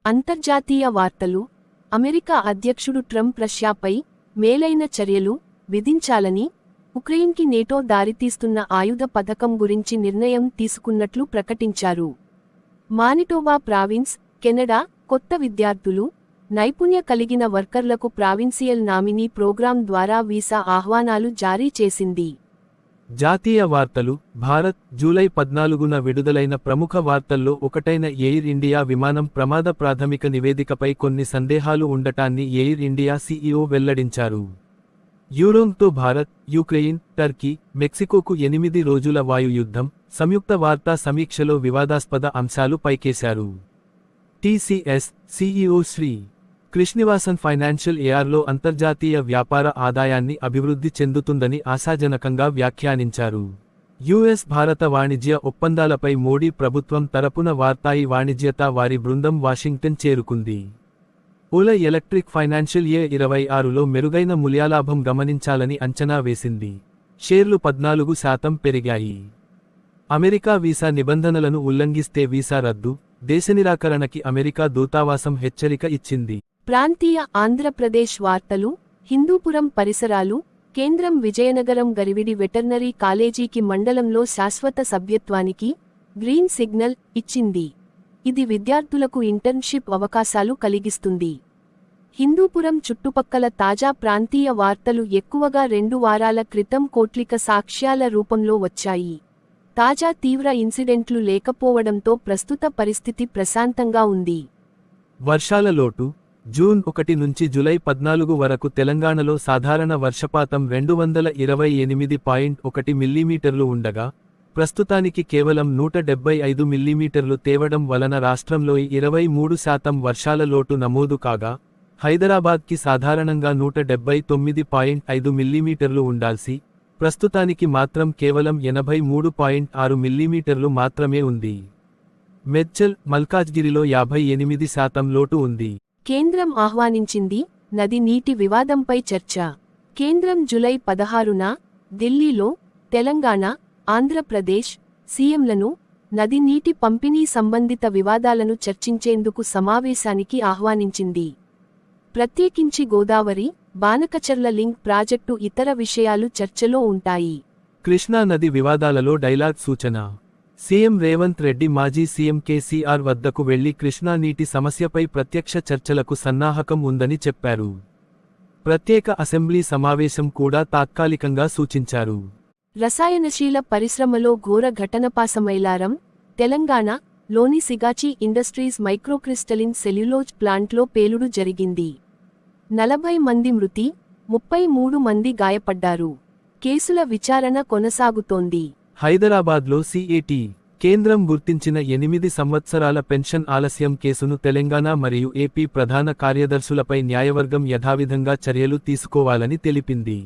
అంతర్జాతీయ వార్తలు. అమెరికా అధ్యక్షుడు ట్రంప్ రష్యాపై మేలైన చర్యలు విధించాలని ఉక్రెయిన్కి నేటో దారితీస్తున్న ఆయుధ పథకం గురించి నిర్ణయం తీసుకున్నట్లు ప్రకటించారు. మానిటోబా ప్రావిన్స్, కెనడా కొత్త విద్యార్థులు, నైపుణ్య కలిగిన వర్కర్లకు ప్రావిన్సియల్ నామినీ ప్రోగ్రాం ద్వారా వీసా ఆహ్వానాలు జారీ చేసింది. జాతీయ వార్తలు. భారత్ జూలై 14న విడుదలైన ప్రముఖ వార్తల్లో ఒకటైన ఎయిర్ ఇండియా విమానం ప్రమాద ప్రాథమిక నివేదికపై కొన్ని సందేహాలు ఉండటాన్ని ఎయిర్ ఇండియా సీఈఓ వెల్లడించారు. యూరోప్తో భారత్, యుక్రెయిన్, టర్కీ, మెక్సికోకు 8 రోజుల వాయు యుద్ధం, సంయుక్త వార్తా సమీక్షలో వివాదాస్పద అంశాలు పైకేశారు. టీసీఎస్ సీఈఓ శ్రీ కృష్ణివాసన్ ఫైనాన్షియల్ ఇయర్లో అంతర్జాతీయ వ్యాపార ఆదాయాన్ని అభివృద్ధి చెందుతుందని ఆశాజనకంగా వ్యాఖ్యానించారు. యుఎస్ భారత వాణిజ్య ఒప్పందాలపై మోడీ ప్రభుత్వం తరపున వార్తాయి వాణిజ్యత వారి బృందం వాషింగ్టన్ చేరుకుంది. ఓలా ఎలక్ట్రిక్ ఫైనాన్షియల్ ఇయర్ 26లో మెరుగైన మూల్యలాభం గమనించాలని అంచనా వేసింది. షేర్లు 14% పెరిగాయి. అమెరికా వీసా నిబంధనలను ఉల్లంఘిస్తే వీసా రద్దు, దేశనిరాకరణకి అమెరికా దూతావాసం హెచ్చరిక ఇచ్చింది. ప్రాంతీయ ఆంధ్రప్రదేశ్ వార్తలు. హిందూపురం పరిసరాలు. కేంద్రం విజయనగరం గరివిడి వెటర్నరీ కాలేజీకి మండలంలో శాశ్వత సభ్యత్వానికి గ్రీన్ సిగ్నల్ ఇచ్చింది. ఇది విద్యార్థులకు ఇంటర్న్షిప్ అవకాశాలు కలిగిస్తుంది. హిందూపురం చుట్టుపక్కల తాజా ప్రాంతీయ వార్తలు ఎక్కువగా 2 వారాల క్రితం కోట్లిక సాక్ష్యాల రూపంలో వచ్చాయి. తాజా తీవ్ర ఇన్సిడెంట్లు లేకపోవడంతో ప్రస్తుత పరిస్థితి ప్రశాంతంగా ఉంది. వర్షాల లోటు. జూన్ 1 నుంచి జూలై 14 వరకు తెలంగాణలో సాధారణ వర్షపాతం 228.1 మిల్లీమీటర్లు ఉండగా, ప్రస్తుతానికి కేవలం 175 మిల్లీమీటర్లు తేవడం వలన రాష్ట్రంలో 23% వర్షాల లోటు నమోదు కాగా, హైదరాబాద్కి సాధారణంగా 179.5 మిల్లీమీటర్లు ఉండాల్సి, ప్రస్తుతానికి మాత్రం కేవలం 83.6 మిల్లీమీటర్లు మాత్రమే ఉంది. మేడ్చల్, మల్కాజ్గిరిలో 58% లోటు ఉంది. కేంద్రం ఆహ్వానించింది నది నీటి వివాదంపై చర్చ. కేంద్రం జూలై 16న ఢిల్లీలో తెలంగాణ, ఆంధ్రప్రదేశ్ సీఎంలను నది నీటి పంపిణీ సంబంధిత వివాదాలను చర్చించేందుకు సమావేశానికి ఆహ్వానించింది. ప్రత్యేకించి గోదావరి, బానకచర్ల లింక్ ప్రాజెక్టు ఇతర విషయాలు చర్చలో ఉంటాయి. కృష్ణా నది వివాదాలలో డైలాగ్ సూచన. సీఎం రేవంత్ రెడ్డి మాజీ సీఎం కేసీఆర్ వద్దకు వెళ్లి కృష్ణా నీటి సమస్యపై ప్రత్యక్ష చర్చలకు సన్నాహకం ఉందని చెప్పారు. ప్రత్యేక అసెంబ్లీ సమావేశం కూడా తాత్కాలికంగా సూచించారు. రసాయనశీల పరిశ్రమలో ఘోర ఘటనపాసమైలారం. తెలంగాణ లోని సిగాచి ఇండస్ట్రీస్ మైక్రోక్రిస్టలిన్ సెల్యులోజ్ ప్లాంట్లో పేలుడు జరిగింది. 40 మంది మృతి, 33 మంది గాయపడ్డారు. కేసుల విచారణ కొనసాగుతోంది. హైదరాబాద్లో సీఏటీ కేంద్రం గుర్తించిన 8 సంవత్సరాల పెన్షన్ ఆలస్యం కేసును తెలంగాణ మరియు ఏపీ ప్రధాన కార్యదర్శులపై న్యాయవర్గం యథావిధంగా చర్యలు తీసుకోవాలని తెలిపింది.